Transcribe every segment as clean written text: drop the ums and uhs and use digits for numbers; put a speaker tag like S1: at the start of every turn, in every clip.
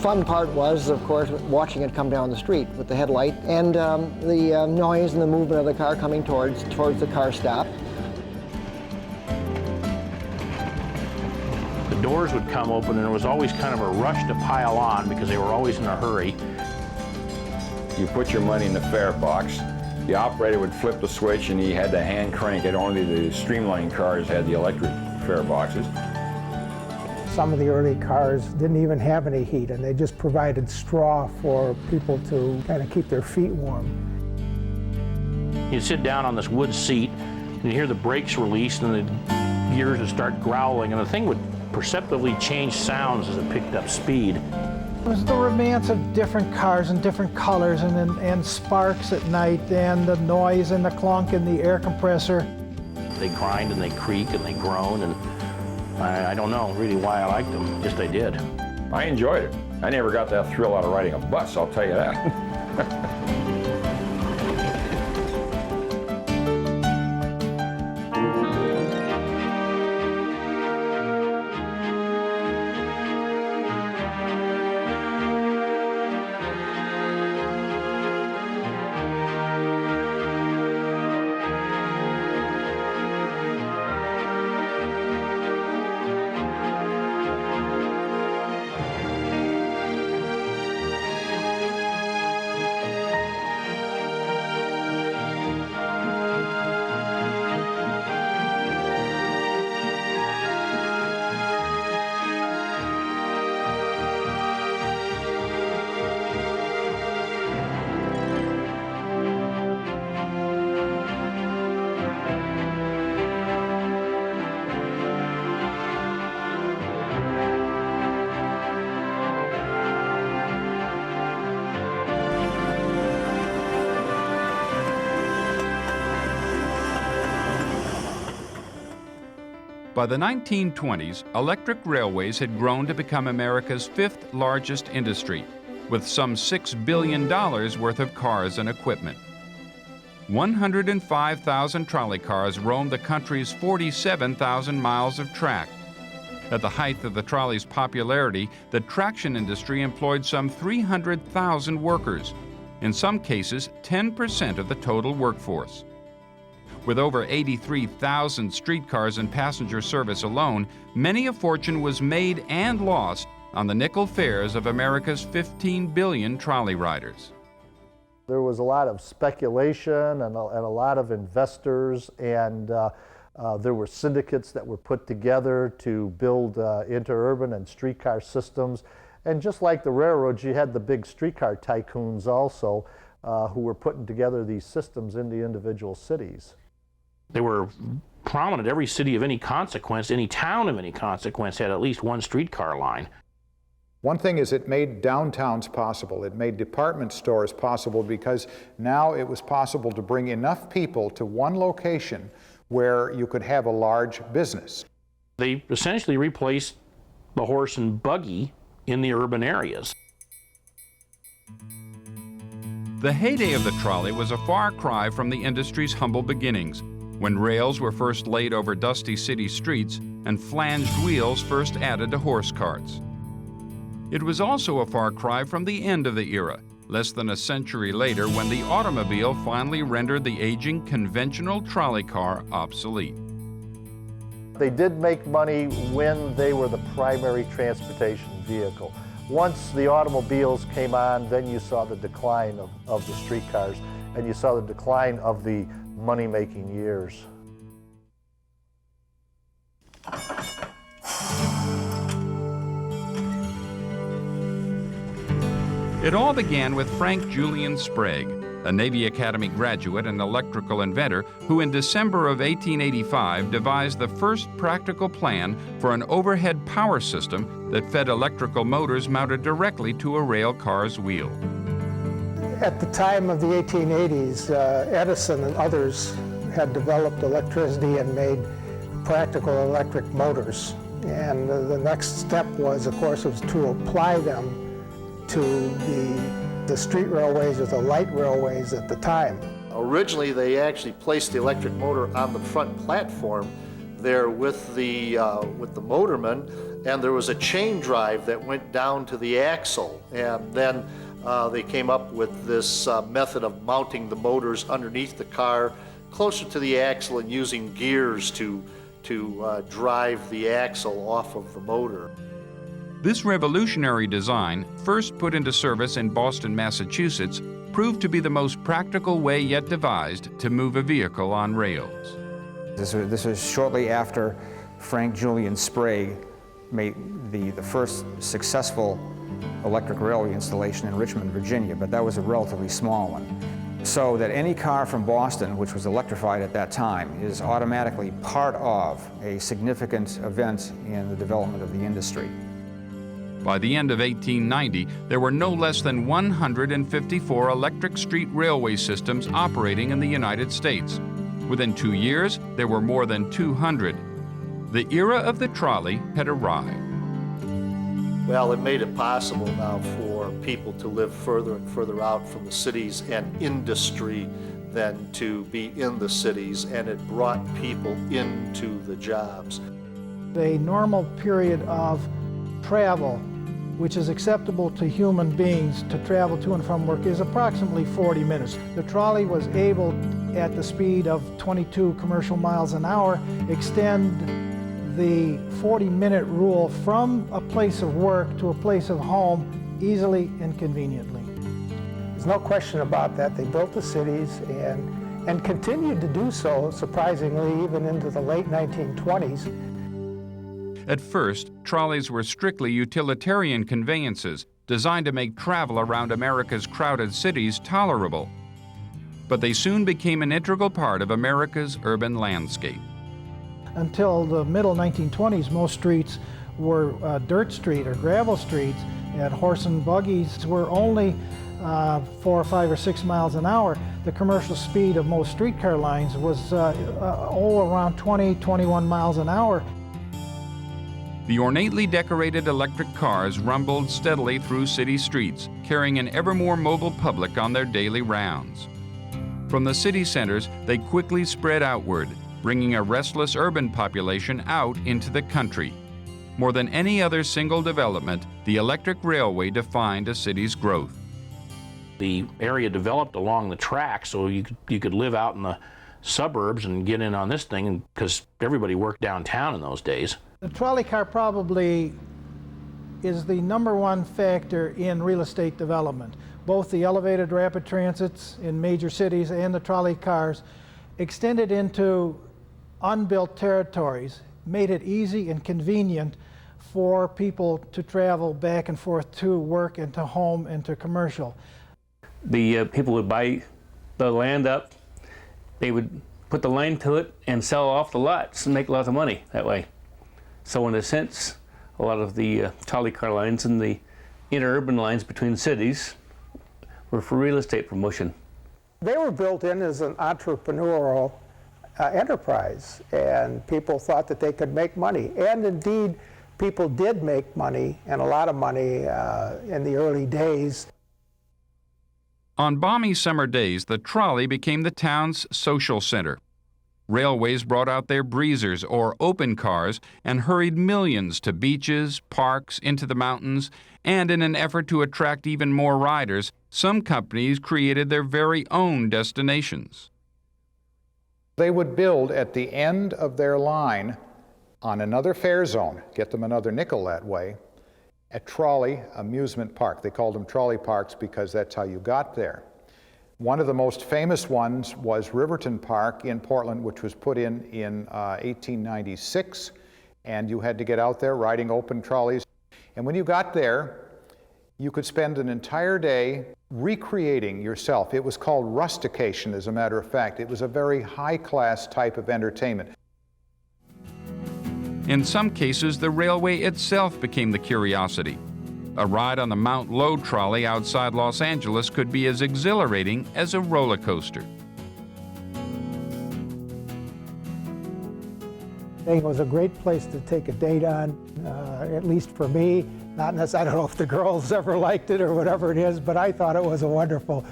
S1: fun part was, of course, watching it come down the street with the headlight and the noise and the movement of the car coming towards the car stop.
S2: The doors would come open and there was always kind of a rush to pile on because they were always in a hurry.
S3: You put your money in the fare box, the operator would flip the switch and he had to hand crank it. Only the streamline cars had the electric fare boxes.
S4: Some of the early cars didn't even have any heat, and they just provided straw for people to kind of keep their feet warm.
S2: You'd sit down on this wood seat and you'd hear the brakes release and the gears would start growling, and the thing would perceptibly change sounds as it picked up speed.
S5: It was the romance of different cars and different colors and sparks at night and the noise and the clunk in the air compressor.
S2: They grind and they creak and they groan, and I don't know really why I liked them, just I did.
S3: I enjoyed it. I never got that thrill out of riding a bus, I'll tell you that.
S6: By the 1920s, electric railways had grown to become America's fifth largest industry, with some $6 billion worth of cars and equipment. 105,000 trolley cars roamed the country's 47,000 miles of track. At the height of the trolley's popularity, the traction industry employed some 300,000 workers, in some cases 10% of the total workforce. With over 83,000 streetcars in passenger service alone, many a fortune was made and lost on the nickel fares of America's 15 billion trolley riders.
S7: There was a lot of speculation and a lot of investors, and there were syndicates that were put together to build interurban and streetcar systems. And just like the railroads, you had the big streetcar tycoons also who were putting together these systems in the individual cities.
S2: They were prominent. Every city of any consequence, any town of any consequence had at least one streetcar line.
S8: One thing is it made downtowns possible. It made department stores possible because now it was possible to bring enough people to one location where you could have a large business.
S2: They essentially replaced the horse and buggy in the urban areas.
S6: The heyday of the trolley was a far cry from the industry's humble beginnings, when rails were first laid over dusty city streets and flanged wheels first added to horse carts. It was also a far cry from the end of the era, less than a century later, when the automobile finally rendered the aging conventional trolley car obsolete.
S7: They did make money when they were the primary transportation vehicle. Once the automobiles came on, then you saw the decline of the streetcars, and you saw the decline of the money-making years.
S6: It all began with Frank Julian Sprag, a Navy Academy graduate and electrical inventor who in December of 1885 devised the first practical plan for an overhead power system that fed electrical motors mounted directly to a rail car's wheel.
S4: At the time of the 1880s, Edison and others had developed electricity and made practical electric motors. And the next step was, of course, was to apply them to the street railways or the light railways at the time.
S7: Originally, they actually placed the electric motor on the front platform there with the motorman, and there was a chain drive that went down to the axle, and then they came up with this method of mounting the motors underneath the car closer to the axle and using gears to drive the axle off of the motor.
S6: This revolutionary design, first put into service in Boston, Massachusetts, proved to be the most practical way yet devised to move a vehicle on rails.
S9: This was shortly after Frank Julian Sprag made the first successful electric railway installation in Richmond, Virginia, but that was a relatively small one. So that any car from Boston, which was electrified at that time, is automatically part of a significant event in the development of the industry.
S6: By the end of 1890, there were no less than 154 electric street railway systems operating in the United States. Within 2 years, there were more than 200. The era of the trolley had arrived.
S7: Well, it made it possible now for people to live further and further out from the cities and industry than to be in the cities, and it brought people into the jobs.
S5: A normal period of travel, which is acceptable to human beings to travel to and from work, is approximately 40 minutes. The trolley was able, at the speed of 22 commercial miles an hour, extend the 40-minute rule from a place of work to a place of home easily and conveniently.
S4: There's no question about that. They built the cities and continued to do so, surprisingly, even into the late 1920s.
S6: At first, trolleys were strictly utilitarian conveyances designed to make travel around America's crowded cities tolerable. But they soon became an integral part of America's urban landscape.
S5: Until the middle 1920s, most streets were dirt street or gravel streets, and horse and buggies were only 4 or 5 or 6 miles an hour. The commercial speed of most streetcar lines was around 20, 21 miles an hour.
S6: The ornately decorated electric cars rumbled steadily through city streets, carrying an ever more mobile public on their daily rounds. From the city centers, they quickly spread outward, bringing a restless urban population out into the country. More than any other single development, the electric railway defined a city's growth.
S2: The area developed along the track, so you could live out in the suburbs and get in on this thing, because everybody worked downtown in those days.
S5: The trolley car probably is the #1 factor in real estate development. Both the elevated rapid transits in major cities and the trolley cars extended into unbuilt territories, made it easy and convenient for people to travel back and forth to work and to home and to commercial.
S10: The people would buy the land up, they would put the line to it and sell off the lots and make lots of money that way. So in a sense, a lot of the trolley car lines and the interurban lines between cities were for real estate promotion.
S4: They were built in as an entrepreneurial enterprise, and people thought that they could make money. And indeed, people did make money, and a lot of money in the early days.
S6: On balmy summer days, the trolley became the town's social center. Railways brought out their breezers or open cars and hurried millions to beaches, parks, into the mountains, and in an effort to attract even more riders, some companies created their very own destinations.
S8: They would build at the end of their line on another fare zone, get them another nickel that way, a trolley amusement park. They called them trolley parks because that's how you got there. One of the most famous ones was Riverton Park in Portland, which was put in 1896, and you had to get out there riding open trolleys. And when you got there, you could spend an entire day recreating yourself. It was called rustication, as a matter of fact. It was a very high-class type of entertainment.
S6: In some cases, the railway itself became the curiosity. A ride on the Mount Lowe trolley outside Los Angeles could be as exhilarating as a roller coaster.
S4: It was a great place to take a date on, at least for me. Not necessarily, I don't know if the girls ever liked it or whatever it is, but I thought it was a wonderful,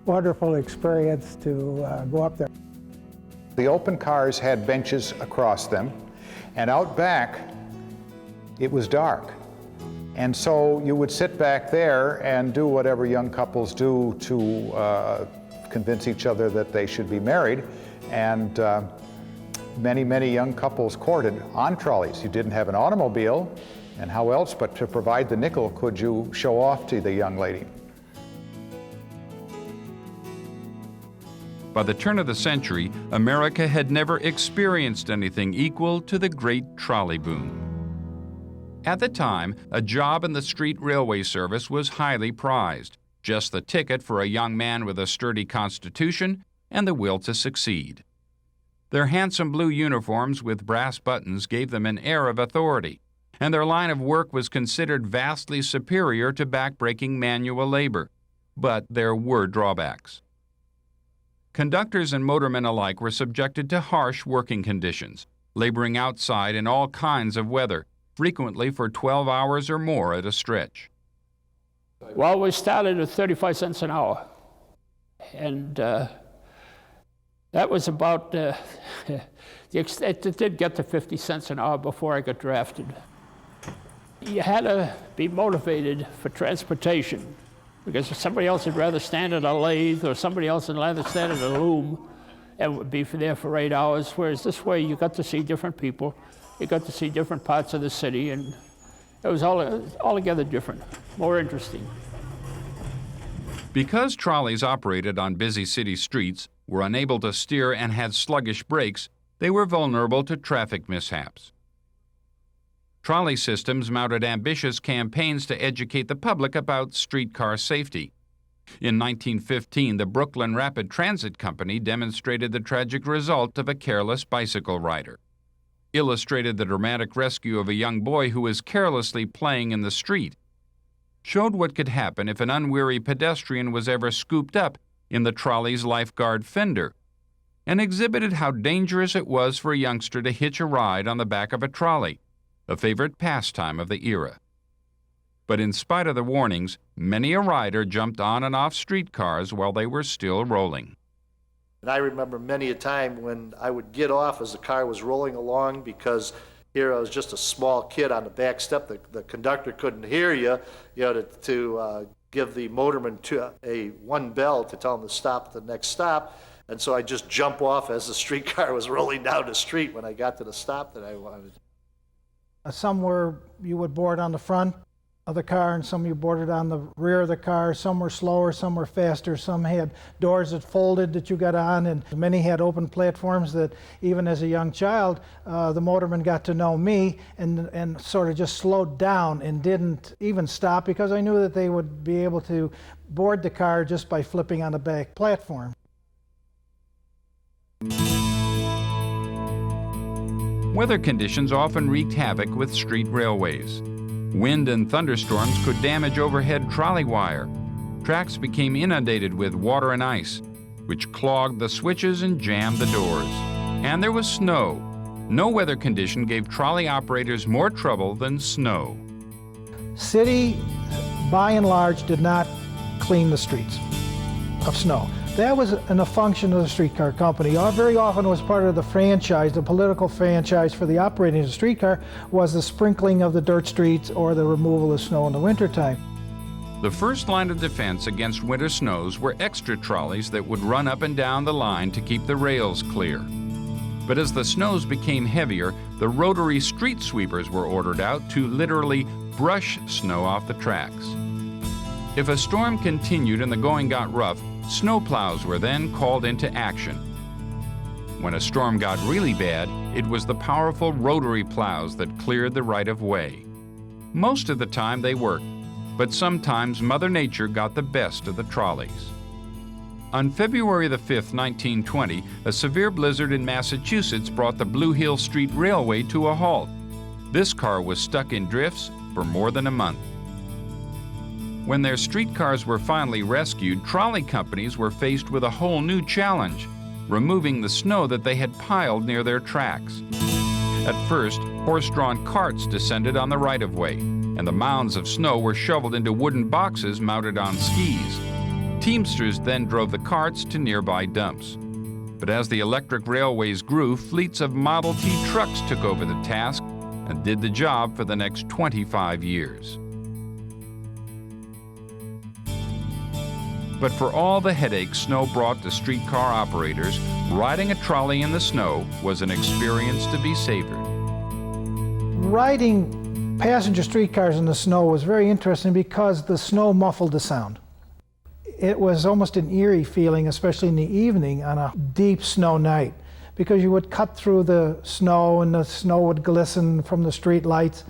S4: wonderful experience to go up there.
S8: The open cars had benches across them, and out back it was dark. And so you would sit back there and do whatever young couples do to convince each other that they should be married. And many, many young couples courted on trolleys. You didn't have an automobile, and how else but to provide the nickel could you show off to the young lady?
S6: By the turn of the century, America had never experienced anything equal to the great trolley boom. At the time, a job in the street railway service was highly prized, just the ticket for a young man with a sturdy constitution and the will to succeed. Their handsome blue uniforms with brass buttons gave them an air of authority, and their line of work was considered vastly superior to back-breaking manual labor. But there were drawbacks. Conductors and motormen alike were subjected to harsh working conditions, laboring outside in all kinds of weather, frequently for 12 hours or more at a stretch.
S11: Well, we started at 35 cents an hour, and that was about the extent. It did get to 50 cents an hour before I got drafted. You had to be motivated for transportation, because somebody else would rather stand at a lathe, or somebody else would rather stand at a loom and would be there for 8 hours, whereas this way you got to see different people, you got to see different parts of the city, and it was altogether different, more interesting.
S6: Because trolleys operated on busy city streets, were unable to steer and had sluggish brakes, they were vulnerable to traffic mishaps. Trolley systems mounted ambitious campaigns to educate the public about streetcar safety. In 1915, the Brooklyn Rapid Transit Company demonstrated the tragic result of a careless bicycle rider, illustrated the dramatic rescue of a young boy who was carelessly playing in the street, showed what could happen if an unwary pedestrian was ever scooped up in the trolley's lifeguard fender, and exhibited how dangerous it was for a youngster to hitch a ride on the back of a trolley, a favorite pastime of the era. But in spite of the warnings, many a rider jumped on and off streetcars while they were still rolling.
S7: And I remember many a time when I would get off as the car was rolling along, because here I was just a small kid on the back step. The conductor couldn't hear you, to give the motorman one bell to tell him to stop at the next stop. And so I just jump off as the streetcar was rolling down the street when I got to the stop that I wanted.
S5: Some you would board on the front of the car, and some you boarded on the rear of the car. Some were slower, some were faster, some had doors that folded that you got on, and many had open platforms that even as a young child, the motorman got to know me and sort of just slowed down and didn't even stop, because I knew that they would be able to board the car just by flipping on the back platform.
S6: Weather conditions often wreaked havoc with street railways. Wind and thunderstorms could damage overhead trolley wire. Tracks became inundated with water and ice, which clogged the switches and jammed the doors. And there was snow. No weather condition gave trolley operators more trouble than snow.
S5: City, by and large, did not clean the streets of snow. That was a function of the streetcar company. Very often it was part of the franchise, the political franchise for the operating of the streetcar was the sprinkling of the dirt streets or the removal of snow in the wintertime.
S6: The first line of defense against winter snows were extra trolleys that would run up and down the line to keep the rails clear. But as the snows became heavier, the rotary street sweepers were ordered out to literally brush snow off the tracks. If a storm continued and the going got rough, snowplows were then called into action. When a storm got really bad, it was the powerful rotary plows that cleared the right-of-way. Most of the time they worked, but sometimes Mother Nature got the best of the trolleys. On February the 5th, 1920, a severe blizzard in Massachusetts brought the Blue Hill Street Railway to a halt. This car was stuck in drifts for more than a month. When their streetcars were finally rescued, trolley companies were faced with a whole new challenge, removing the snow that they had piled near their tracks. At first, horse-drawn carts descended on the right-of-way, and the mounds of snow were shoveled into wooden boxes mounted on skis. Teamsters then drove the carts to nearby dumps. But as the electric railways grew, fleets of Model T trucks took over the task, and did the job for the next 25 years. But for all the headaches snow brought to streetcar operators, riding a trolley in the snow was an experience to be savored.
S5: Riding passenger streetcars in the snow was very interesting because the snow muffled the sound. It was almost an eerie feeling, especially in the evening on a deep snow night, because you would cut through the snow and the snow would glisten from the street lights.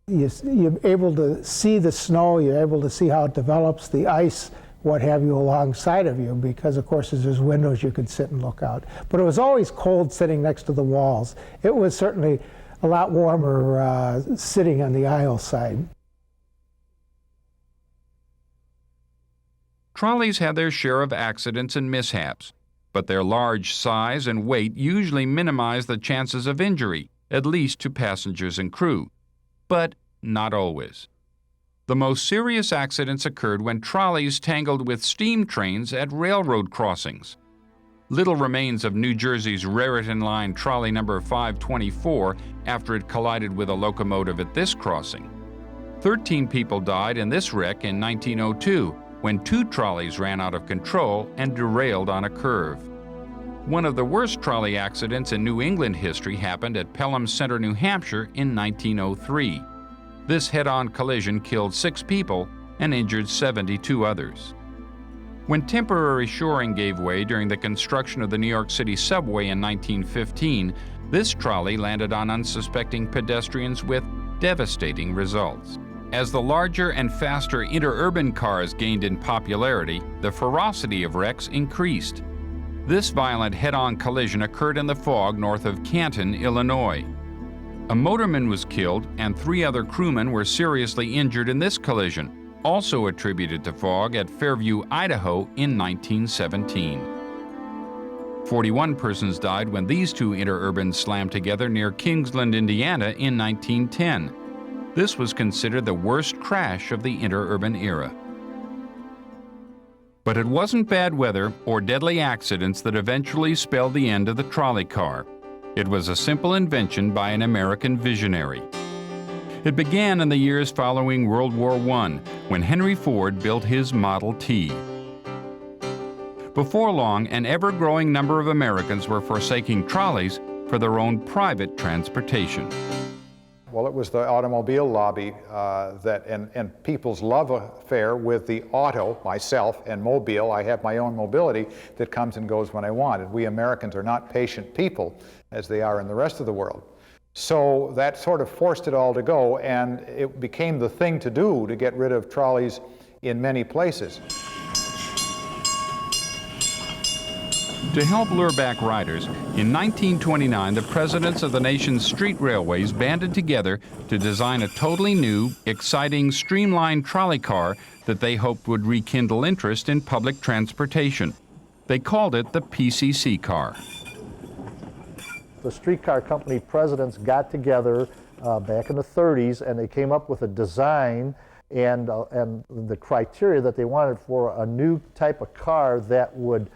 S5: You're able to see the snow, you're able to see how it develops, the ice, what have you, alongside of you, because of course as there's windows you could sit and look out. But it was always cold sitting next to the walls. It was certainly a lot warmer sitting on the aisle side.
S6: Trolleys had their share of accidents and mishaps, but their large size and weight usually minimize the chances of injury, at least to passengers and crew. But not always. The most serious accidents occurred when trolleys tangled with steam trains at railroad crossings. Little remains of New Jersey's Raritan Line trolley number 524 after it collided with a locomotive at this crossing. 13 people died in this wreck in 1902 when 2 trolleys ran out of control and derailed on a curve. One of the worst trolley accidents in New England history happened at Pelham Center, New Hampshire in 1903. This head-on collision killed 6 people and injured 72 others. When temporary shoring gave way during the construction of the New York City subway in 1915, this trolley landed on unsuspecting pedestrians with devastating results. As the larger and faster interurban cars gained in popularity, the ferocity of wrecks increased. This violent head-on collision occurred in the fog north of Canton, Illinois. A motorman was killed and 3 other crewmen were seriously injured in this collision, also attributed to fog at Fairview, Idaho in 1917. 41 persons died when these 2 interurbans slammed together near Kingsland, Indiana in 1910. This was considered the worst crash of the interurban era. But it wasn't bad weather or deadly accidents that eventually spelled the end of the trolley car. It was a simple invention by an American visionary. It began in the years following World War I, when Henry Ford built his Model T. Before long, an ever-growing number of Americans were forsaking trolleys for their own private transportation.
S8: Well, it was the automobile lobby and people's love affair with the auto, myself, and mobile. I have my own mobility that comes and goes when I want. And we Americans are not patient people as they are in the rest of the world. So that sort of forced it all to go, and it became the thing to do to get rid of trolleys in many places.
S6: To help lure back riders, in 1929 the presidents of the nation's street railways banded together to design a totally new, exciting, streamlined trolley car that they hoped would rekindle interest in public transportation. They called it the PCC Car.
S7: The streetcar company presidents got together back in the 30s and they came up with a design and the criteria that they wanted for a new type of car that would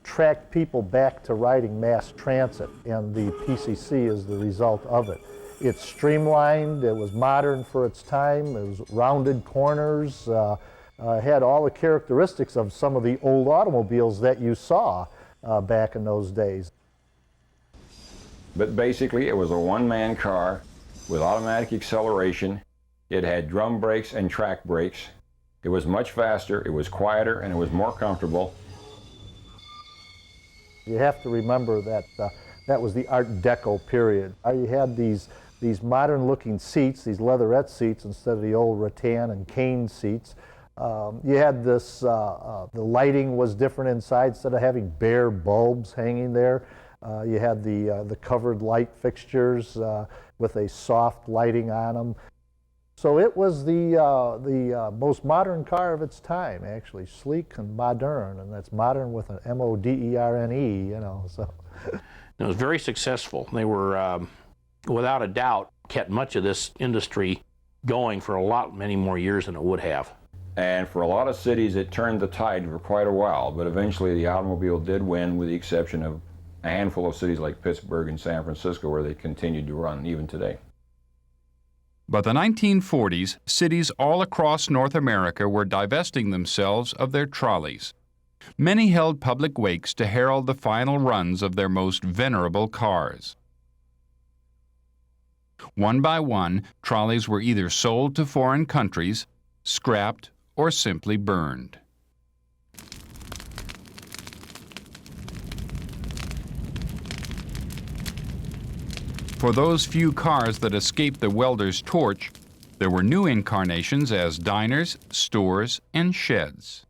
S7: track people back to riding mass transit, and the PCC is the result of it. It's streamlined, it was modern for its time, it was rounded corners, had all the characteristics of some of the old automobiles that you saw back in those days.
S3: But basically it was a one-man car with automatic acceleration. It had drum brakes and track brakes. It was much faster, it was quieter, and it was more comfortable.
S7: You have to remember that that was the Art Deco period. You had these modern-looking seats, these leatherette seats, instead of the old rattan and cane seats. You had this, the lighting was different inside. Instead of having bare bulbs hanging there, you had the covered light fixtures with a soft lighting on them. So it was the most modern car of its time, actually, sleek and modern, and that's modern with an M-O-D-E-R-N-E, you know, so.
S2: It was very successful. They were, without a doubt, kept much of this industry going for many more years than it would have.
S3: And for a lot of cities, it turned the tide for quite a while, but eventually the automobile did win, with the exception of a handful of cities like Pittsburgh and San Francisco, where they continued to run even today.
S6: By the 1940s, cities all across North America were divesting themselves of their trolleys. Many held public wakes to herald the final runs of their most venerable cars. One by one, trolleys were either sold to foreign countries, scrapped, or simply burned. For those few cars that escaped the welder's torch, there were new incarnations as diners, stores, and sheds.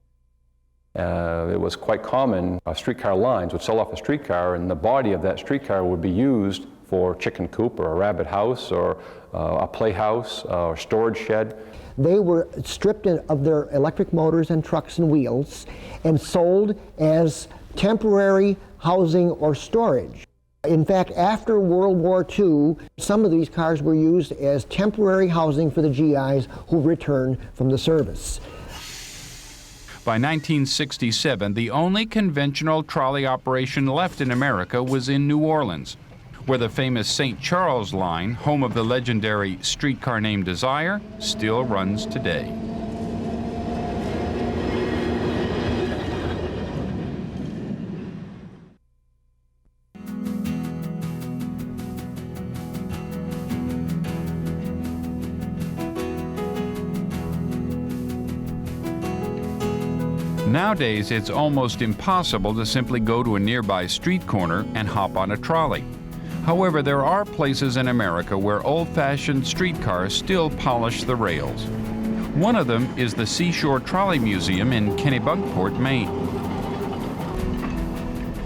S12: It was quite common, streetcar lines would sell off a streetcar, and the body of that streetcar would be used for chicken coop or a rabbit house or a playhouse or storage shed.
S1: They were stripped of their electric motors and trucks and wheels and sold as temporary housing or storage. In fact, after World War II, some of these cars were used as temporary housing for the GIs who returned from the service.
S6: By 1967, the only conventional trolley operation left in America was in New Orleans, where the famous St. Charles line, home of the legendary streetcar named Desire, still runs today. Nowadays, it's almost impossible to simply go to a nearby street corner and hop on a trolley. However, there are places in America where old-fashioned streetcars still polish the rails. One of them is the Seashore Trolley Museum in Kennebunkport, Maine.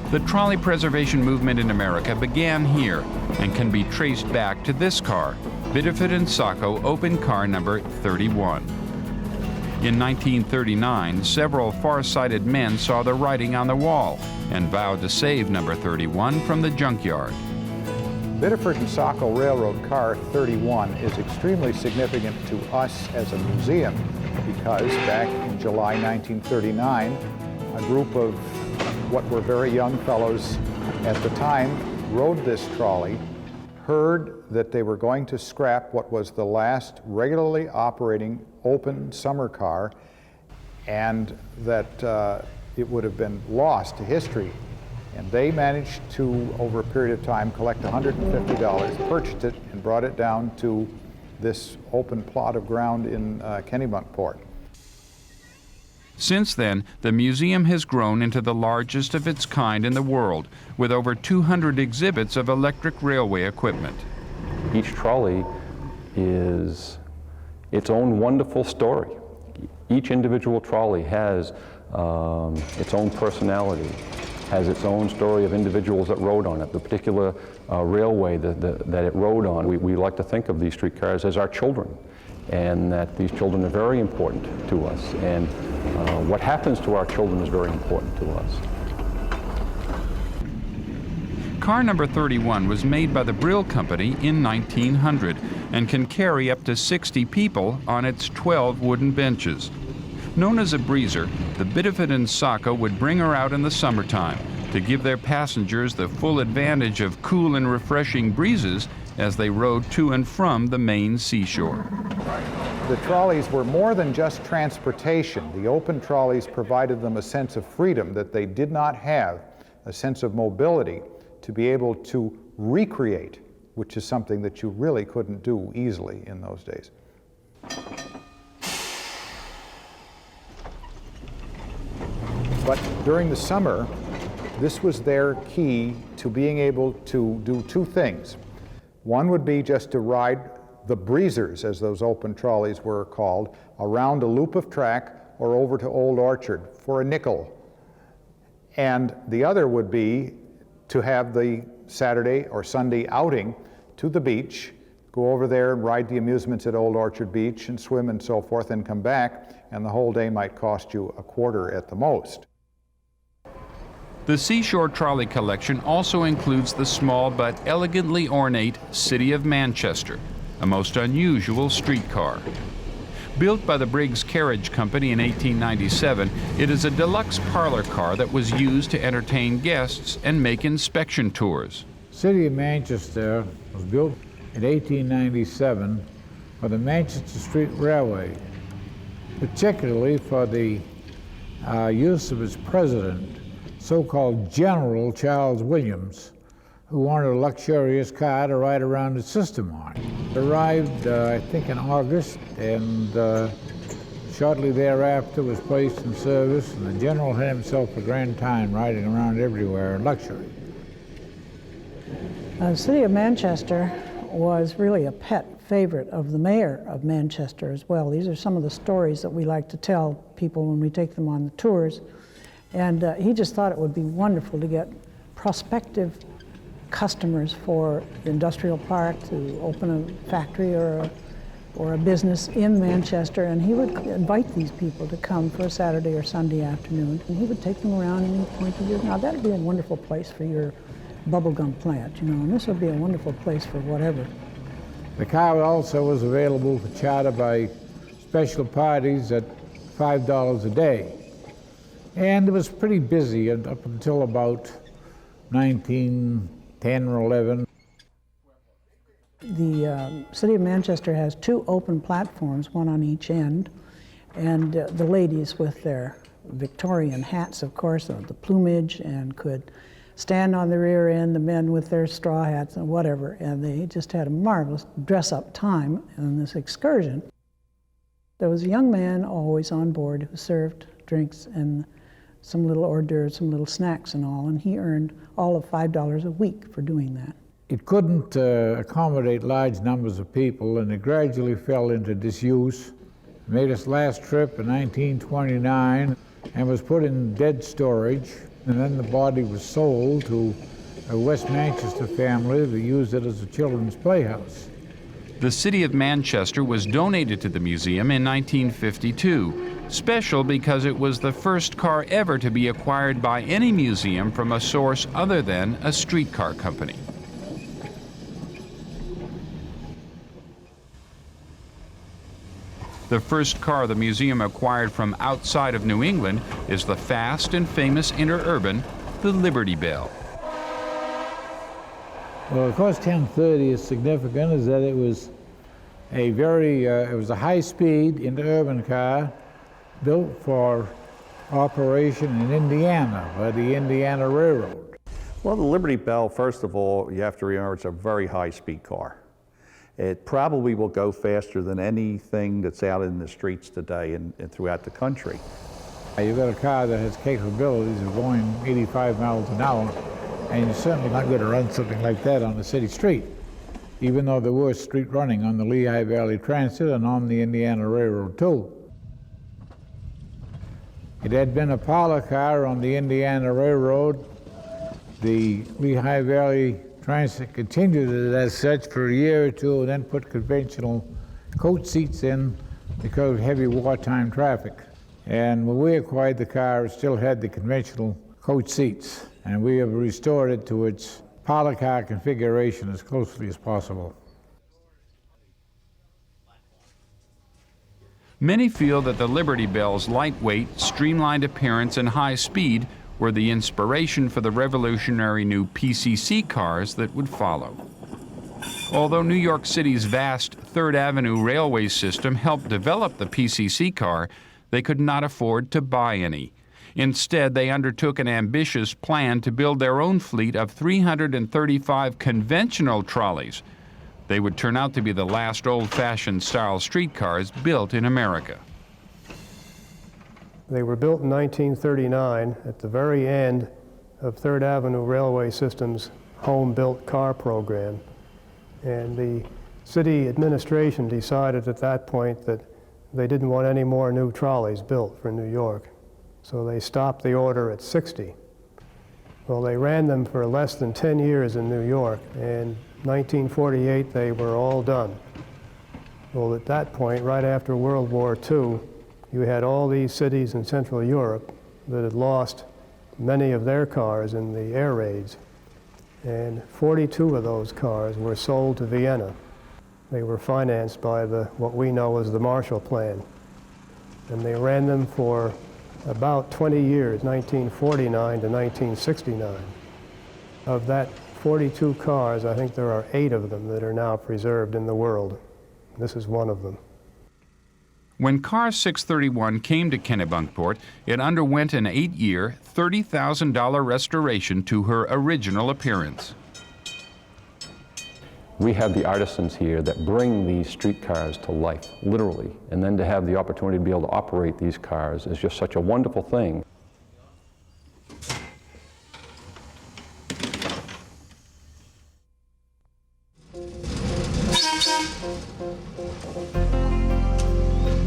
S6: The trolley preservation movement in America began here and can be traced back to this car, Biddeford & Sacco open car number 31. In 1939, several far-sighted men saw the writing on the wall and vowed to save number 31 from the junkyard.
S8: Biddeford & Sacco Railroad Car 31 is extremely significant to us as a museum because back in July 1939, a group of what were very young fellows at the time rode this trolley, heard that they were going to scrap what was the last regularly operating open summer car, and that it would have been lost to history. And they managed to, over a period of time, collect $150, purchased it, and brought it down to this open plot of ground in Kennebunkport.
S6: Since then, the museum has grown into the largest of its kind in the world, with over 200 exhibits of electric railway equipment.
S12: Each trolley is its own wonderful story. Each individual trolley has its own personality, has its own story of individuals that rode on it, the particular railway that it rode on. We like to think of these streetcars as our children, and that these children are very important to us, and what happens to our children is very important to us.
S6: Car number 31 was made by the Brill Company in 1900 and can carry up to 60 people on its 12 wooden benches. Known as a breezer, the Biddeford & Sacco would bring her out in the summertime to give their passengers the full advantage of cool and refreshing breezes as they rode to and from the Maine seashore.
S8: The trolleys were more than just transportation. The open trolleys provided them a sense of freedom that they did not have, a sense of mobility to be able to recreate, which is something that you really couldn't do easily in those days. But during the summer, this was their key to being able to do two things. One would be just to ride the breezers, as those open trolleys were called, around a loop of track or over to Old Orchard for a nickel. And the other would be to have the Saturday or Sunday outing to the beach, go over there and ride the amusements at Old Orchard Beach and swim and so forth and come back, and the whole day might cost you a quarter at the most.
S6: The Seashore Trolley Collection also includes the small but elegantly ornate City of Manchester, a most unusual streetcar. Built by the Briggs Carriage Company in 1897, it is a deluxe parlor car that was used to entertain guests and make inspection tours.
S13: City of Manchester was built in 1897 for the Manchester Street Railway, particularly for the use of its president, so-called General Charles Williams, who wanted a luxurious car to ride around the system on. It arrived, I think, in August, and shortly thereafter was placed in service, and the General had himself a grand time riding around everywhere in luxury.
S14: The city of Manchester was really a pet favorite of the mayor of Manchester as well. These are some of the stories that we like to tell people when we take them on the tours. And he just thought it would be wonderful to get prospective customers for the industrial park to open a factory or a business in Manchester, and he would invite these people to come for a Saturday or Sunday afternoon, and he would take them around and he'd point to, now that'd be a wonderful place for your bubblegum plant, you know, and this would be a wonderful place for whatever.
S13: The car also was available for charter by special parties at $5 a day. And it was pretty busy up until about 1910 or 11.
S14: The city of Manchester has two open platforms, one on each end, and the ladies with their Victorian hats, of course, the plumage, and could stand on the rear end, the men with their straw hats and whatever, and they just had a marvelous dress-up time on this excursion. There was a young man always on board who served drinks and some little hors d'oeuvres, some little snacks and all, and he earned all of $5 a week for doing that.
S13: It couldn't accommodate large numbers of people, and it gradually fell into disuse. Made its last trip in 1929 and was put in dead storage, and then the body was sold to a West Manchester family that used it as a children's playhouse.
S6: The city of Manchester was donated to the museum in 1952, special because it was the first car ever to be acquired by any museum from a source other than a streetcar company. The first car the museum acquired from outside of New England is the fast and famous interurban, the Liberty Bell.
S13: Well, of course, 1030 is significant, is that it was a very, it was a high-speed interurban car built for operation in Indiana by the Indiana Railroad.
S15: Well, the Liberty Bell, first of all, you have to remember it's a very high-speed car. It probably will go faster than anything that's out in the streets today and throughout the country.
S13: You've got a car that has capabilities of going 85 miles an hour, and you're certainly not going to run something like that on the city street, even though there was street running on the Lehigh Valley Transit and on the Indiana Railroad too. It had been a parlor car on the Indiana Railroad. The Lehigh Valley Transit continued it as such for a year or two, and then put conventional coach seats in because of heavy wartime traffic. And when we acquired the car, it still had the conventional coach seats, and we have restored it to its parlor car configuration as closely as possible.
S6: Many feel that the Liberty Bell's lightweight, streamlined appearance and high speed were the inspiration for the revolutionary new PCC cars that would follow. Although New York City's vast Third Avenue railway system helped develop the PCC car, they could not afford to buy any. Instead, they undertook an ambitious plan to build their own fleet of 335 conventional trolleys. They would turn out to be the last old-fashioned style streetcars built in America.
S16: They were built in 1939 at the very end of Third Avenue Railway System's home-built car program. And the city administration decided at that point that they didn't want any more new trolleys built for New York. So they stopped the order at 60. Well, they ran them for less than 10 years in New York, and 1948 they were all done. Well, at that point, right after World War II, you had all these cities in Central Europe that had lost many of their cars in the air raids, and 42 of those cars were sold to Vienna. They were financed by what we know as the Marshall Plan, and they ran them for about 20 years, 1949 to 1969. Of that 42 cars, I think there are 8 of them that are now preserved in the world. This is one of them.
S6: When Car 631 came to Kennebunkport, it underwent an 8-year, $30,000 restoration to her original appearance.
S12: We have the artisans here that bring these streetcars to life, literally, and then to have the opportunity to be able to operate these cars is just such a wonderful thing.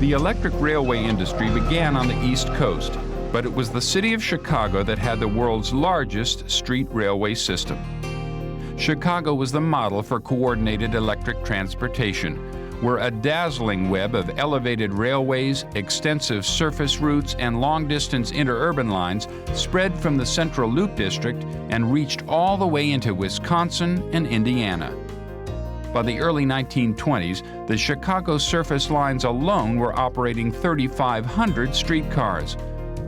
S6: The electric railway industry began on the East Coast, but it was the city of Chicago that had the world's largest street railway system. Chicago was the model for coordinated electric transportation, where a dazzling web of elevated railways, extensive surface routes, and long-distance interurban lines spread from the Central Loop District and reached all the way into Wisconsin and Indiana. By the early 1920s, the Chicago surface lines alone were operating 3,500 streetcars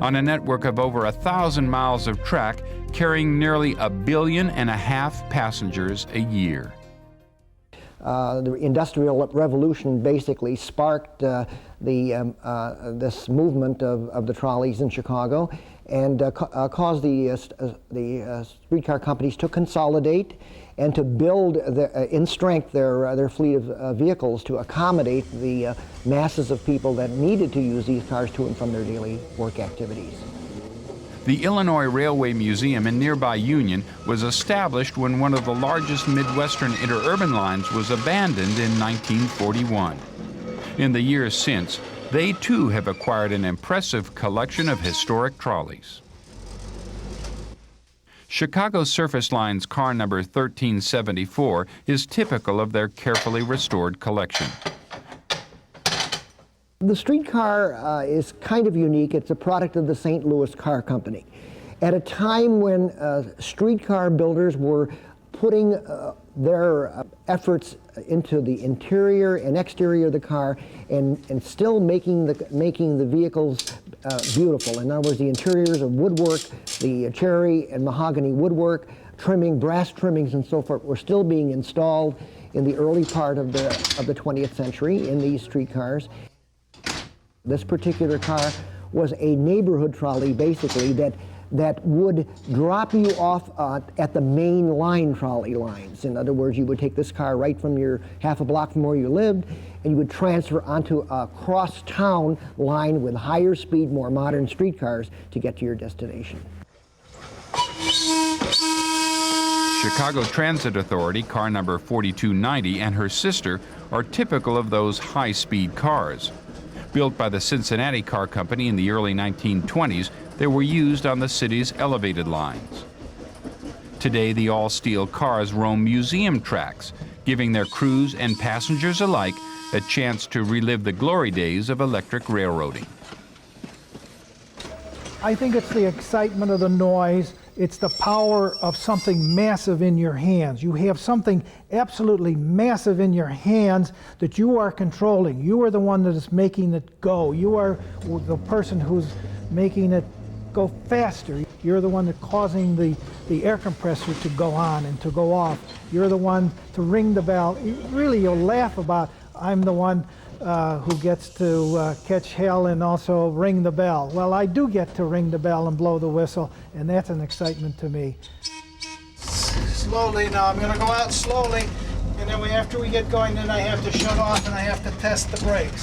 S6: on a network of over 1,000 miles of track, carrying nearly 1.5 billion passengers a year.
S1: The Industrial Revolution basically sparked this movement of the trolleys in Chicago and caused the streetcar companies to consolidate and to build in strength their fleet of vehicles to accommodate the masses of people that needed to use these cars to and from their daily work activities.
S6: The Illinois Railway Museum in nearby Union was established when one of the largest Midwestern interurban lines was abandoned in 1941. In the years since, they too have acquired an impressive collection of historic trolleys. Chicago Surface Line's car number 1374 is typical of their carefully restored collection.
S1: The streetcar is kind of unique. It's a product of the St. Louis Car Company. At a time when streetcar builders were putting their efforts into the interior and exterior of the car and still making the vehicles beautiful. In other words, the interiors of woodwork, the cherry and mahogany woodwork, trimming, brass trimmings and so forth were still being installed in the early part of the 20th century in these streetcars. This particular car was a neighborhood trolley, basically, that would drop you off at the main line trolley lines. In other words, you would take this car right from your half a block from where you lived, and you would transfer onto a cross-town line with higher speed, more modern streetcars to get to your destination.
S6: Chicago Transit Authority car number 4290 and her sister are typical of those high-speed cars. Built by the Cincinnati Car Company in the early 1920s, they were used on the city's elevated lines. Today, the all-steel cars roam museum tracks, giving their crews and passengers alike a chance to relive the glory days of electric railroading.
S5: I think it's the excitement of the noise. It's the power of something massive in your hands. You have something absolutely massive in your hands that you are controlling. You are the one that is making it go. You are the person who's making it go faster. You're the one that's causing the air compressor to go on and to go off. You're the one to ring the bell. Really, you'll laugh about, I'm the one who gets to catch hell and also ring the bell. Well, I do get to ring the bell and blow the whistle, and that's an excitement to me. Slowly now, I'm going to go out slowly, and then after we get going, then I have to shut off and I have to test the brakes.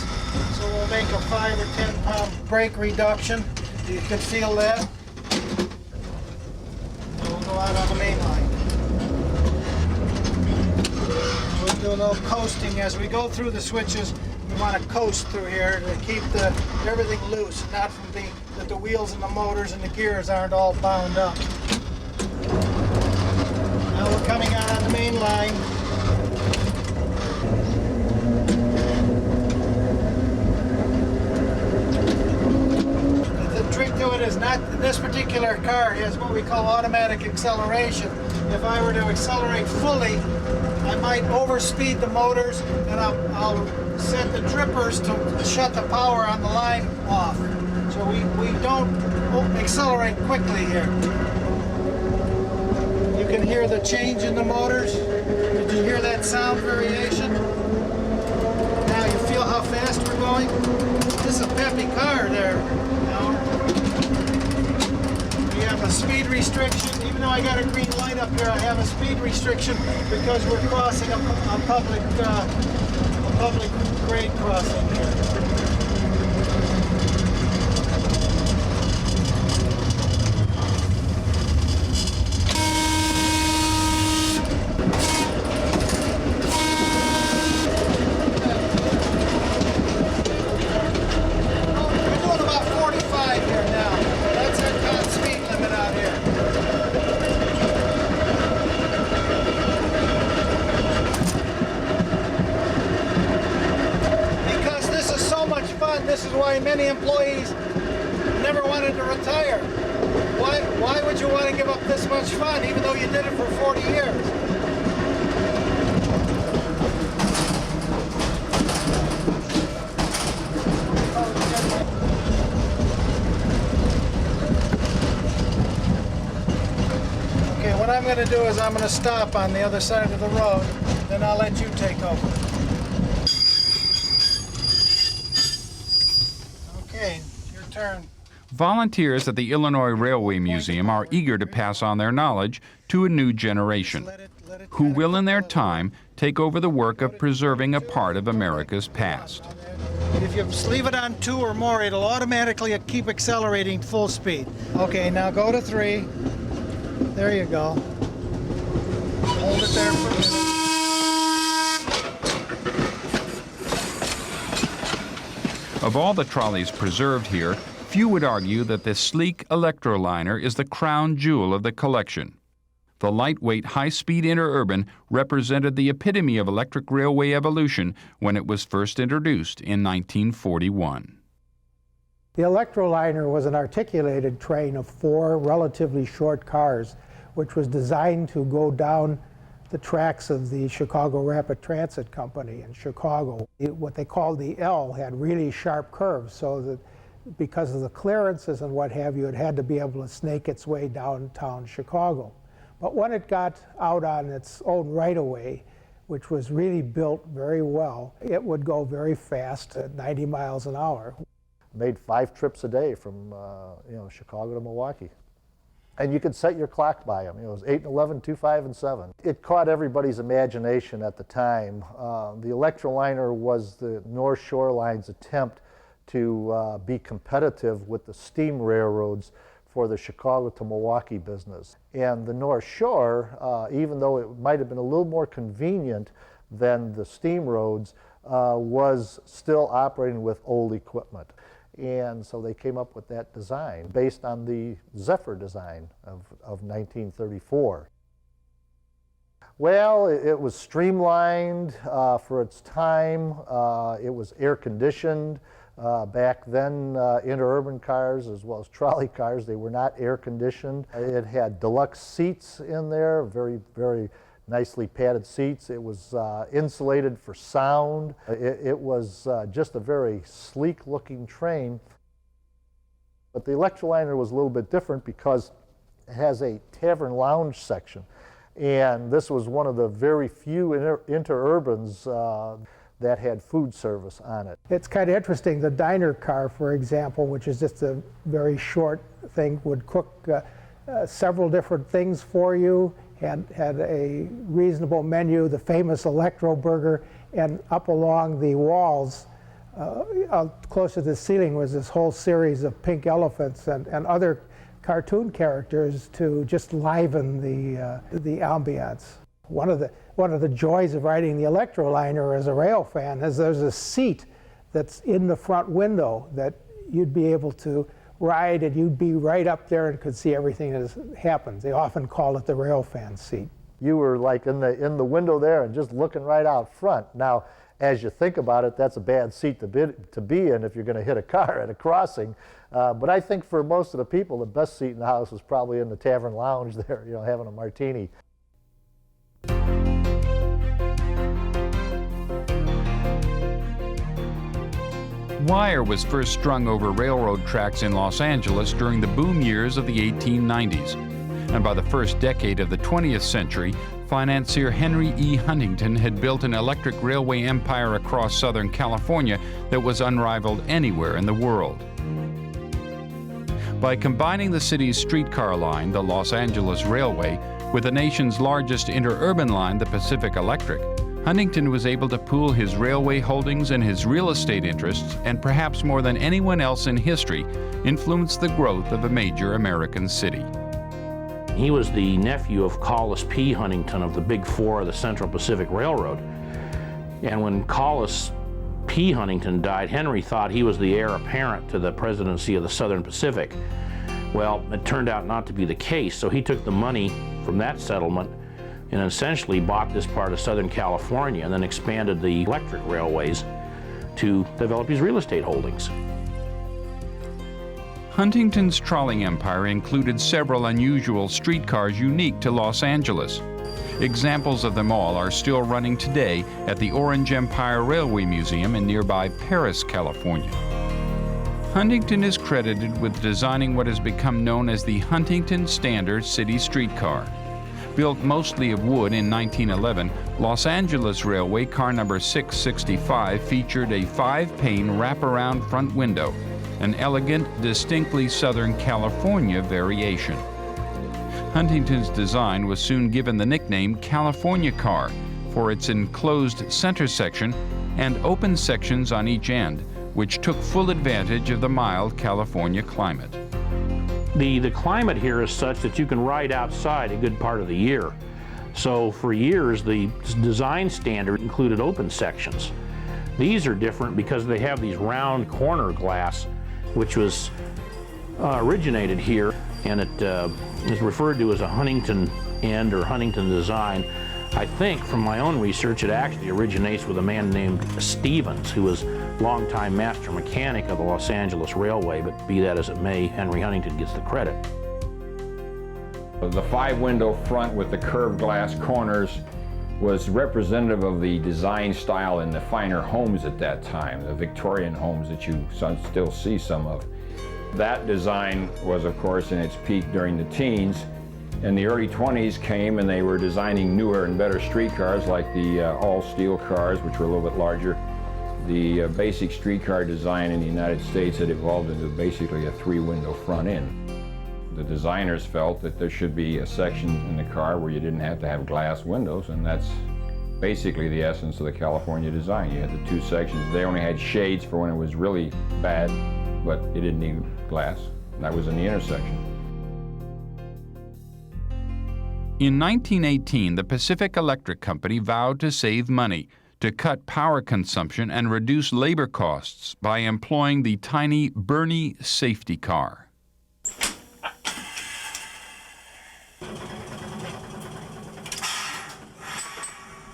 S5: So we'll make a 5 or 10 pound brake reduction. You can feel that. And we'll go out on the main line. We'll do a little coasting as we go through the switches. We want to coast through here to keep everything loose, not from that the wheels and the motors and the gears aren't all bound up. Now we're coming out on the main line. The trick to it is not, this particular car has what we call automatic acceleration. If I were to accelerate fully, I might overspeed the motors, and I'll set the trippers to shut the power on the line off. So we don't accelerate quickly here. You can hear the change in the motors. Did you hear that sound variation? Now going. This is a peppy car there. We have a speed restriction. Even though I got a green light up here, I have a speed restriction because we're crossing a public grade crossing here. This is why many employees never wanted to retire. Why would you want to give up this much fun, even though you did it for 40 years? Okay, what I'm going to do is I'm going to stop on the other side of the road, then I'll let you take over. Okay, it's your turn.
S6: Volunteers at the Illinois Railway Museum are eager to pass on their knowledge to a new generation, who will in their time take over the work of preserving a part of America's past.
S5: If you leave it on 2 or more, it'll automatically keep accelerating full speed. Okay, now go to 3. There you go. Hold it there for a minute.
S6: Of all the trolleys preserved here, few would argue that this sleek Electr Liner is the crown jewel of the collection. The lightweight, high-speed interurban represented the epitome of electric railway evolution when it was first introduced in 1941.
S4: The Electr Liner was an articulated train of 4 relatively short cars, which was designed to go down the tracks of the Chicago Rapid Transit Company in Chicago. What they called the L had really sharp curves, so that because of the clearances and what have you, it had to be able to snake its way downtown Chicago. But when it got out on its own right-of-way, which was really built very well, it would go very fast at 90 miles an hour.
S7: Made 5 trips a day from Chicago to Milwaukee. And you could set your clock by them. It was 8 and 11, 2, 5, and 7. It caught everybody's imagination at the time. The Electr Liner was the North Shore Line's attempt to be competitive with the steam railroads for the Chicago to Milwaukee business. And the North Shore, even though it might have been a little more convenient than the steam roads, was still operating with old equipment. And so they came up with that design based on the Zephyr design of 1934. Well, it was streamlined for its time. It was air conditioned. Back then, interurban cars as well as trolley cars, they were not air conditioned. It had deluxe seats in there, very, very nicely padded seats. It was insulated for sound. It was just a very sleek looking train. But the Electr Liner was a little bit different because it has a tavern lounge section. And this was one of the very few interurbans that had food service on it.
S4: It's kind of interesting. The diner car, for example, which is just a very short thing, would cook several different things for you, had a reasonable menu, the famous Electro Burger, and up along the walls, close to the ceiling, was this whole series of pink elephants and other cartoon characters to just liven the ambiance. One of the joys of riding the Electr Liner as a rail fan is there's a seat that's in the front window that you'd be able to ride, and you'd be right up there and could see everything that happens. They often call it the rail fan seat.
S7: You were like in the window there and just looking right out front. Now, as you think about it, that's a bad seat to be in if you're going to hit a car at a crossing. But I think for most of the people, the best seat in the house was probably in the tavern lounge there, having a martini.
S6: Wire was first strung over railroad tracks in Los Angeles during the boom years of the 1890s. And by the first decade of the 20th century, financier Henry E. Huntington had built an electric railway empire across Southern California that was unrivaled anywhere in the world. By combining the city's streetcar line, the Los Angeles Railway, with the nation's largest interurban line, the Pacific Electric, Huntington was able to pool his railway holdings and his real estate interests, and perhaps more than anyone else in history, influence the growth of a major American city.
S2: He was the nephew of Collis P. Huntington of the Big Four of the Central Pacific Railroad. And when Collis P. Huntington died, Henry thought he was the heir apparent to the presidency of the Southern Pacific. Well, it turned out not to be the case, so he took the money from that settlement and essentially bought this part of Southern California and then expanded the electric railways to develop his real estate holdings.
S6: Huntington's trolley empire included several unusual streetcars unique to Los Angeles. Examples of them all are still running today at the Orange Empire Railway Museum in nearby Paris, California. Huntington is credited with designing what has become known as the Huntington Standard City Streetcar. Built mostly of wood in 1911, Los Angeles Railway car number 665 featured a 5-pane wraparound front window, an elegant, distinctly Southern California variation. Huntington's design was soon given the nickname California Car for its enclosed center section and open sections on each end, which took full advantage of the mild California climate.
S2: The climate here is such that you can ride outside a good part of the year. So for years, the design standard included open sections. These are different because they have these round corner glass, which was originated here, and it is referred to as a Huntington end or Huntington design. I think from my own research, it actually originates with a man named Stevens, who was longtime master mechanic of the Los Angeles Railway, but be that as it may, Henry Huntington gets the credit.
S3: The 5-window front with the curved glass corners was representative of the design style in the finer homes at that time, the Victorian homes that you still see some of. That design was, of course, in its peak during the teens. And the early 20s came and they were designing newer and better streetcars like the all-steel cars, which were a little bit larger. The basic streetcar design in the United States had evolved into basically a 3-window front end. The designers felt that there should be a section in the car where you didn't have to have glass windows, and that's basically the essence of the California design. You had the 2 sections. They only had shades for when it was really bad, but it didn't need glass. And that was in the intersection.
S6: In 1918, the Pacific Electric Company vowed to save money, to cut power consumption and reduce labor costs by employing the tiny Trolley Safety car.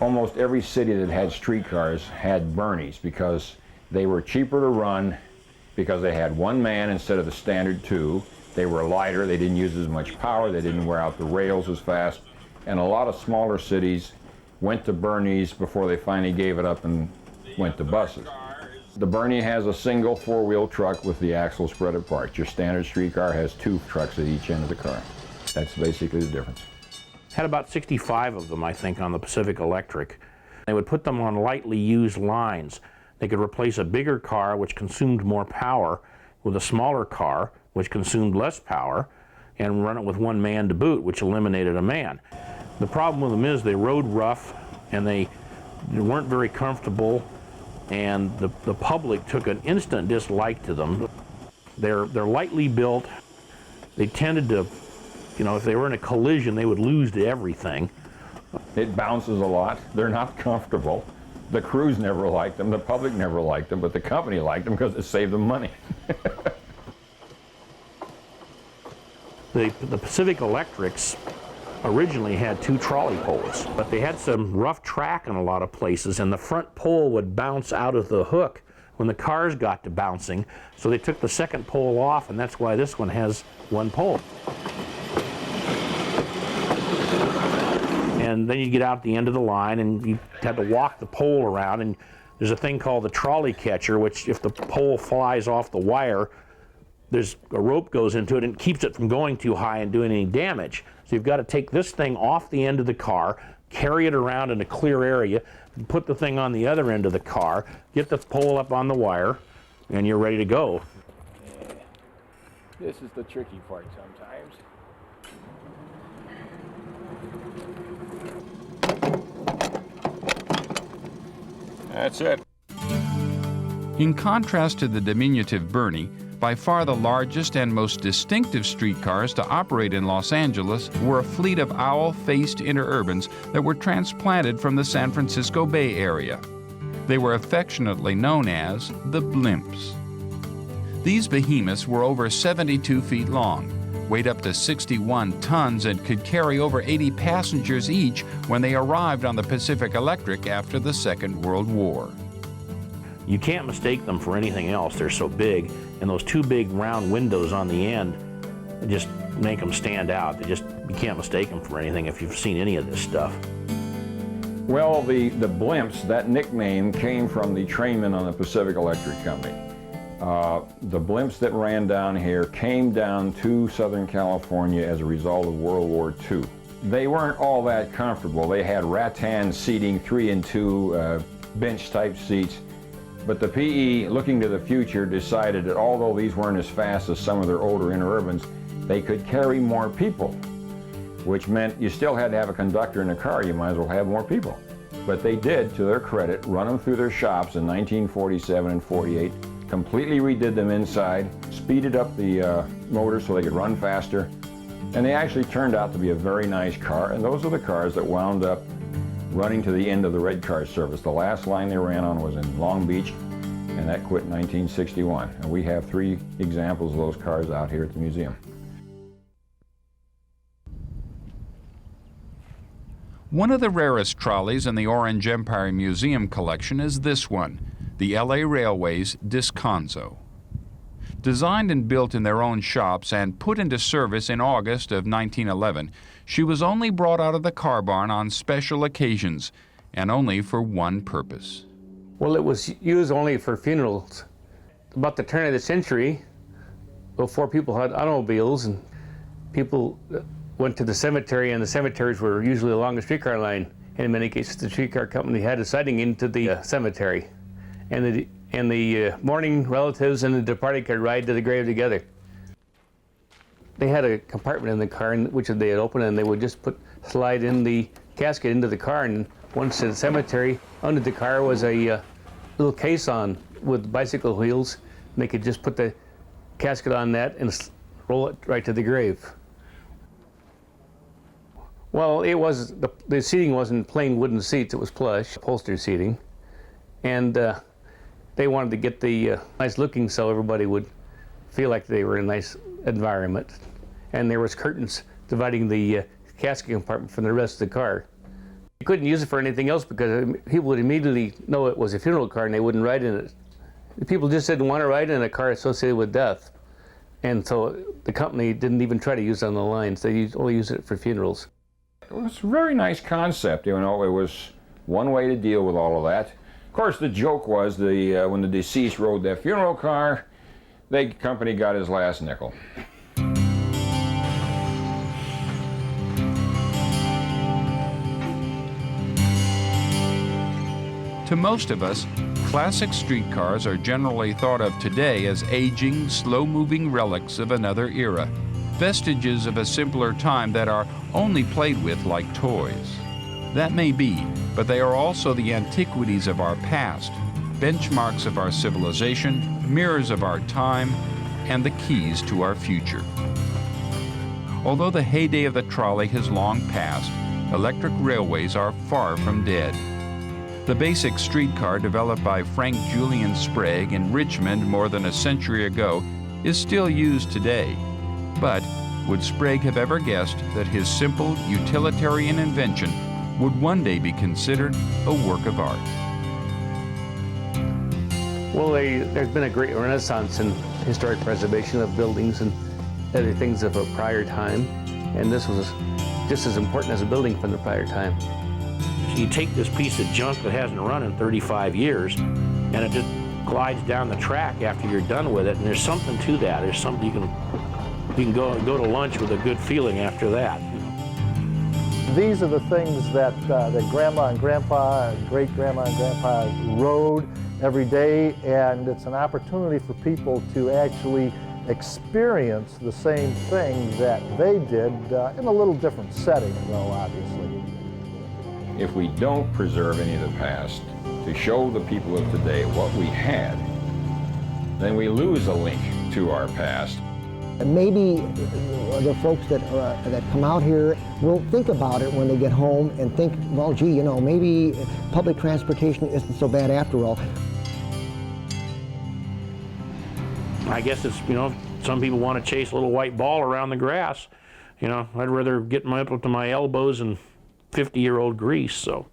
S3: Almost every city that had streetcars had Bernies because they were cheaper to run, because they had 1 man instead of the standard 2. They were lighter, they didn't use as much power, they didn't wear out the rails as fast. And a lot of smaller cities went to Bernies before they finally gave it up and went to buses. The Bernie has a single 4-wheel truck with the axle spread apart. Your standard streetcar has 2 trucks at each end of the car. That's basically the difference.
S2: Had about 65 of them, I think, on the Pacific Electric. They would put them on lightly used lines. They could replace a bigger car, which consumed more power, with a smaller car, which consumed less power, and run it with 1 man to boot, which eliminated a man. The problem with them is they rode rough, and they weren't very comfortable, and the public took an instant dislike to them. They're lightly built. They tended to, you know, if they were in a collision, they would lose to everything.
S3: It bounces a lot. They're not comfortable. The crews never liked them, the public never liked them, but the company liked them because it saved them money.
S2: The Pacific Electrics originally had 2 trolley poles, but they had some rough track in a lot of places, and the front pole would bounce out of the hook when the cars got to bouncing, so they took the second pole off, and that's why this one has 1 pole. And then you get out the end of the line and you had to walk the pole around, and there's a thing called the trolley catcher, which if the pole flies off the wire, there's a rope goes into it and keeps it from going too high and doing any damage. So you've got to take this thing off the end of the car, carry it around in a clear area, and put the thing on the other end of the car, get the pole up on the wire, and you're ready to go.
S3: This is the tricky part sometimes. That's it.
S6: In contrast to the diminutive Bernie, by far the largest and most distinctive streetcars to operate in Los Angeles were a fleet of owl-faced interurbans that were transplanted from the San Francisco Bay Area. They were affectionately known as the Blimps. These behemoths were over 72 feet long, weighed up to 61 tons, and could carry over 80 passengers each when they arrived on the Pacific Electric after the Second World War.
S2: You can't mistake them for anything else. They're so big, and those two big round windows on the end just make them stand out. You can't mistake them for anything if you've seen any of this stuff.
S3: Well, the Blimps, that nickname came from the trainmen on the Pacific Electric Company. The Blimps that ran down here came down to Southern California as a result of World War II. They weren't all that comfortable. They had rattan seating, 3 and 2 bench-type seats. But the PE, looking to the future, decided that although these weren't as fast as some of their older interurbans, they could carry more people, which meant you still had to have a conductor in the car. You might as well have more people. But they did, to their credit, run them through their shops in 1947 and 48, completely redid them inside, speeded up the motor so they could run faster, and they actually turned out to be a very nice car, and those are the cars that wound up running to the end of the red car service. The last line they ran on was in Long Beach, and that quit in 1961. And we have 3 examples of those cars out here at the museum.
S6: One of the rarest trolleys in the Orange Empire Museum collection is this one, the LA Railways Descanso. Designed and built in their own shops and put into service in August of 1911, she was only brought out of the car barn on special occasions, and only for one purpose.
S10: Well, it was used only for funerals. About the turn of the century, before people had automobiles and people went to the cemetery, and the cemeteries were usually along the streetcar line. And in many cases, the streetcar company had a siding into the cemetery. And the mourning relatives and the departed could ride to the grave together. They had a compartment in the car which they had opened, and they would just slide in the casket into the car, and once in the cemetery, under the car was a little case on with bicycle wheels, and they could just put the casket on that and roll it right to the grave. Well, it was the seating wasn't plain wooden seats; it was plush, upholstered seating, and they wanted to get the nice looking so everybody would feel like they were in a nice environment. And there was curtains dividing the casket compartment from the rest of the car. You couldn't use it for anything else because people would immediately know it was a funeral car and they wouldn't ride in it. People just didn't want to ride in a car associated with death. And so the company didn't even try to use it on the lines. They only used it for funerals.
S3: It was a very nice concept, you know. It was one way to deal with all of that. Of course, the joke was when the deceased rode that funeral car, the company got his last nickel.
S6: To most of us, classic streetcars are generally thought of today as aging, slow-moving relics of another era, vestiges of a simpler time that are only played with like toys. That may be, but they are also the antiquities of our past, benchmarks of our civilization, mirrors of our time, and the keys to our future. Although the heyday of the trolley has long passed, electric railways are far from dead. The basic streetcar developed by Julian Sprag in Richmond more than a century ago is still used today. But would Sprag have ever guessed that his simple utilitarian invention would one day be considered a work of art?
S10: Well, there's been a great renaissance in historic preservation of buildings and other things of a prior time, and this was just as important as a building from the prior time.
S2: So you take this piece of junk that hasn't run in 35 years, and it just glides down the track after you're done with it, and there's something to that. There's something you can go to lunch with a good feeling after that.
S7: These are the things that Grandma and Grandpa and great-grandma and grandpa rode every day, and it's an opportunity for people to actually experience the same thing that they did in a little different setting, though, obviously.
S3: If we don't preserve any of the past to show the people of today what we had, then we lose a link to our past.
S1: And maybe the folks that come out here will think about it when they get home and think, well, gee, you know, maybe public transportation isn't so bad after all.
S2: I guess it's, you know, some people want to chase a little white ball around the grass. You know, I'd rather get up to my elbows in 50-year-old grease, so.